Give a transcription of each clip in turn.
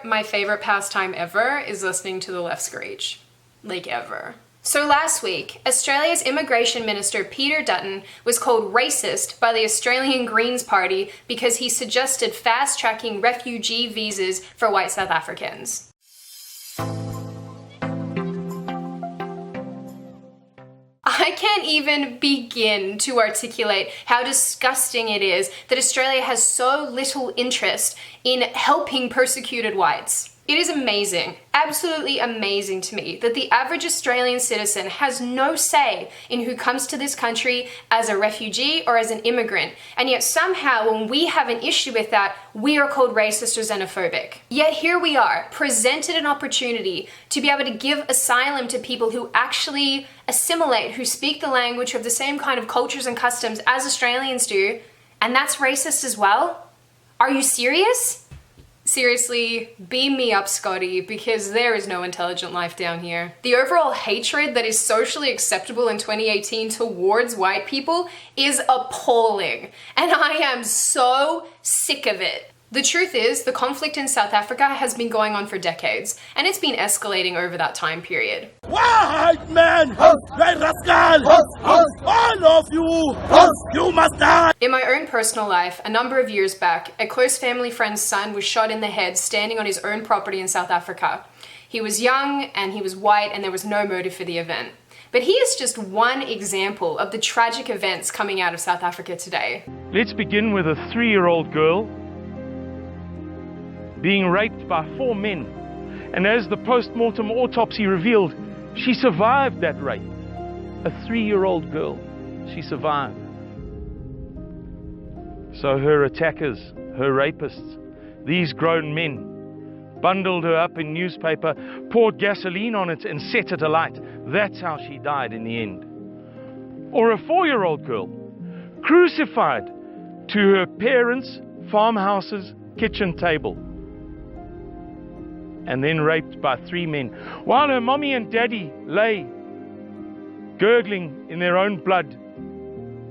My favorite pastime ever is listening to the left screech. Like ever. So last week, Australia's Immigration Minister Peter Dutton was called racist by the Australian Greens Party because he suggested fast-tracking refugee visas for white South Africans. I can't even begin to articulate how disgusting it is that Australia has so little interest in helping persecuted whites. It is amazing, absolutely amazing to me that the average Australian citizen has no say in who comes to this country as a refugee or as an immigrant, and yet somehow when we have an issue with that, we are called racist or xenophobic. Yet here we are, presented an opportunity to be able to give asylum to people who actually assimilate, who speak the language, who have the same kind of cultures and customs as Australians do, and that's racist as well? Are you serious? Seriously, beam me up, Scotty, because there is no intelligent life down here. The overall hatred that is socially acceptable in 2018 towards white people is appalling, and I am so sick of it. The truth is, the conflict in South Africa has been going on for decades, and it's been escalating over that time period. White men! White rascal! All of you! You must die! In my own personal life, a number of years back, a close family friend's son was shot in the head standing on his own property in South Africa. He was young, and he was white, and there was no motive for the event. But he is just one example of the tragic events coming out of South Africa today. Let's begin with a 3-year-old girl being raped by 4 men. And as the post-mortem autopsy revealed, she survived that rape. A 3-year-old girl, she survived. So her attackers, her rapists, these grown men, bundled her up in newspaper, poured gasoline on it and set it alight. That's how she died in the end. Or a 4-year-old girl, crucified to her parents' farmhouse's kitchen table, and then raped by 3 men, while her mommy and daddy lay gurgling in their own blood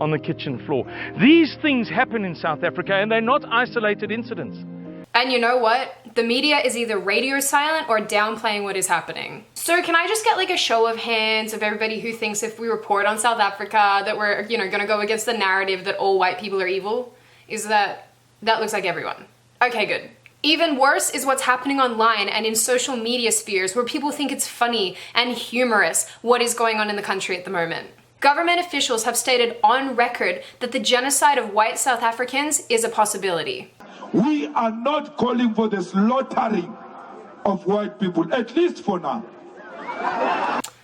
on the kitchen floor. These things happen in South Africa, and they're not isolated incidents. And you know what? The media is either radio silent or downplaying what is happening. So can I just get like a show of hands of everybody who thinks if we report on South Africa that we're, gonna go against the narrative that all white people are evil? That looks like everyone. Okay, good. Even worse is what's happening online and in social media spheres where people think it's funny and humorous what is going on in the country at the moment. Government officials have stated on record that the genocide of white South Africans is a possibility. We are not calling for the slaughtering of white people, at least for now.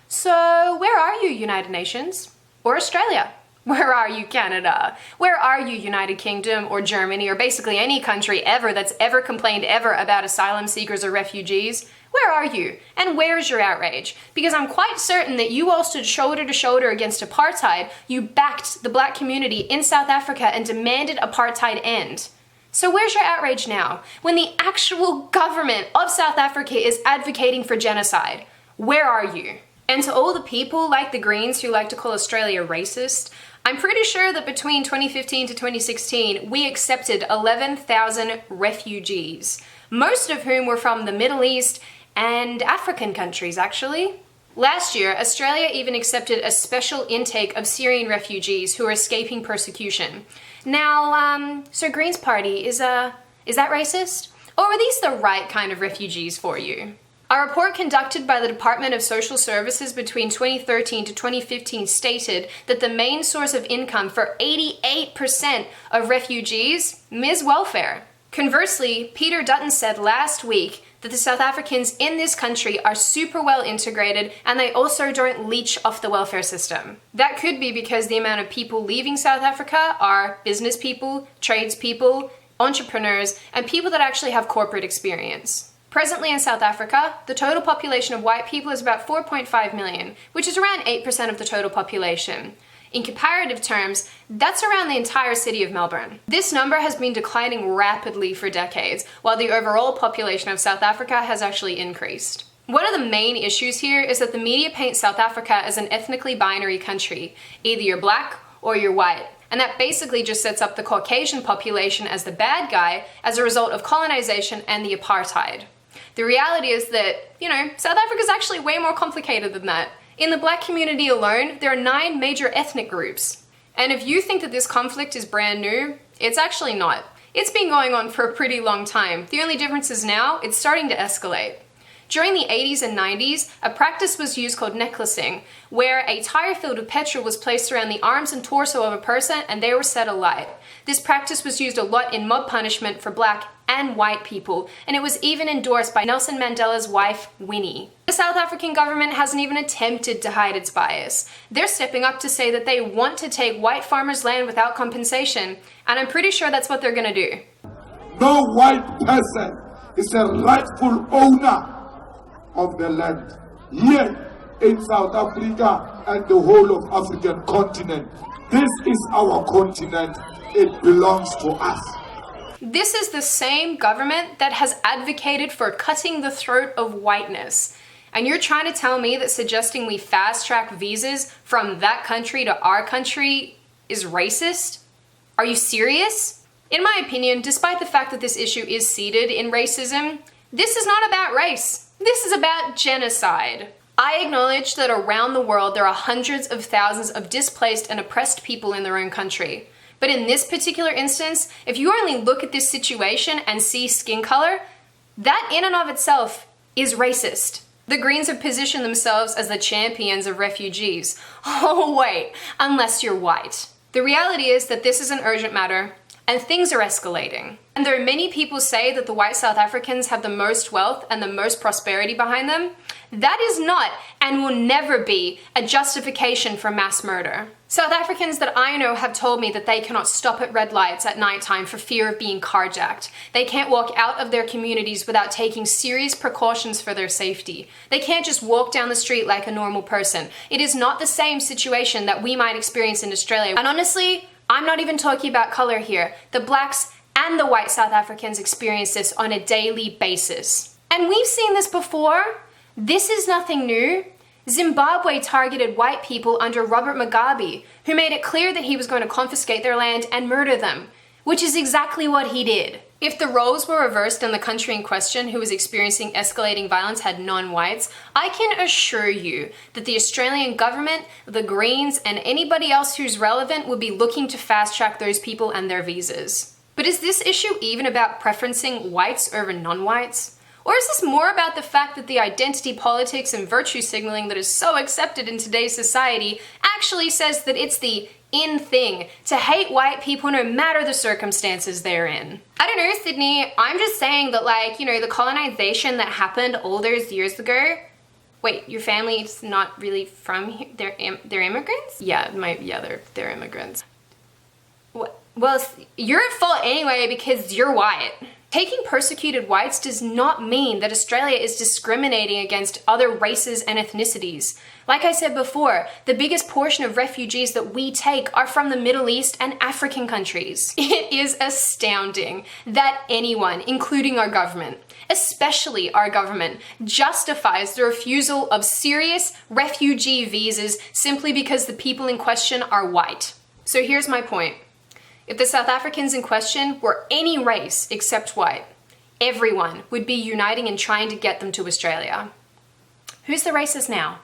So where are you, United Nations? Or Australia? Where are you, Canada? Where are you, United Kingdom or Germany or basically any country ever that's ever complained ever about asylum seekers or refugees? Where are you? And where's your outrage? Because I'm quite certain that you all stood shoulder to shoulder against apartheid. You backed the black community in South Africa and demanded apartheid end. So where's your outrage now? When the actual government of South Africa is advocating for genocide, where are you? And to all the people like the Greens who like to call Australia racist, I'm pretty sure that between 2015 to 2016, we accepted 11,000 refugees, most of whom were from the Middle East and African countries, actually. Last year, Australia even accepted a special intake of Syrian refugees who are escaping persecution. Now, so Greens Party, is that racist? Or are these the right kind of refugees for you? A report conducted by the Department of Social Services between 2013 to 2015 stated that the main source of income for 88% of refugees is welfare. Conversely, Peter Dutton said last week that the South Africans in this country are super well integrated and they also don't leech off the welfare system. That could be because the amount of people leaving South Africa are business people, tradespeople, entrepreneurs, and people that actually have corporate experience. Presently in South Africa, the total population of white people is about 4.5 million, which is around 8% of the total population. In comparative terms, that's around the entire city of Melbourne. This number has been declining rapidly for decades, while the overall population of South Africa has actually increased. One of the main issues here is that the media paints South Africa as an ethnically binary country. Either you're black or you're white. And that basically just sets up the Caucasian population as the bad guy as a result of colonization and the apartheid. The reality is that, South Africa is actually way more complicated than that. In the black community alone, there are 9 major ethnic groups. And if you think that this conflict is brand new, it's actually not. It's been going on for a pretty long time. The only difference is now it's starting to escalate. During the 80s and 90s, a practice was used called necklacing, where a tire filled with petrol was placed around the arms and torso of a person and they were set alight. This practice was used a lot in mob punishment for black and white people, and it was even endorsed by Nelson Mandela's wife, Winnie. The South African government hasn't even attempted to hide its bias. They're stepping up to say that they want to take white farmers' land without compensation, and I'm pretty sure that's what they're gonna do. No white person is a rightful owner of the land here in South Africa and the whole of African continent. This is our continent. It belongs to us. This is the same government that has advocated for cutting the throat of whiteness. And you're trying to tell me that suggesting we fast-track visas from that country to our country is racist? Are you serious? In my opinion, despite the fact that this issue is seated in racism, this is not about race. This is about genocide. I acknowledge that around the world there are hundreds of thousands of displaced and oppressed people in their own country. But in this particular instance, if you only look at this situation and see skin color, that in and of itself is racist. The Greens have positioned themselves as the champions of refugees. Oh wait, unless you're white. The reality is that this is an urgent matter and things are escalating. And though many people say that the white South Africans have the most wealth and the most prosperity behind them, that is not and will never be a justification for mass murder. South Africans that I know have told me that they cannot stop at red lights at nighttime for fear of being carjacked. They can't walk out of their communities without taking serious precautions for their safety. They can't just walk down the street like a normal person. It is not the same situation that we might experience in Australia. And honestly, I'm not even talking about color here. The blacks and the white South Africans experience this on a daily basis. And we've seen this before. This is nothing new. Zimbabwe targeted white people under Robert Mugabe, who made it clear that he was going to confiscate their land and murder them, which is exactly what he did. If the roles were reversed and the country in question who was experiencing escalating violence had non-whites, I can assure you that the Australian government, the Greens, and anybody else who's relevant would be looking to fast-track those people and their visas. But is this issue even about preferencing whites over non-whites? Or is this more about the fact that the identity politics and virtue signaling that is so accepted in today's society actually says that it's the in thing to hate white people no matter the circumstances they're in? I don't know, Sydney, I'm just saying that the colonization that happened all those years ago. Wait, your family's not really from here? They're immigrants? Yeah, they're immigrants. Well, you're at fault anyway because you're white. Taking persecuted whites does not mean that Australia is discriminating against other races and ethnicities. Like I said before, the biggest portion of refugees that we take are from the Middle East and African countries. It is astounding that anyone, including our government, especially our government, justifies the refusal of serious refugee visas simply because the people in question are white. So here's my point. If the South Africans in question were any race except white, everyone would be uniting and trying to get them to Australia. Who's the racist now?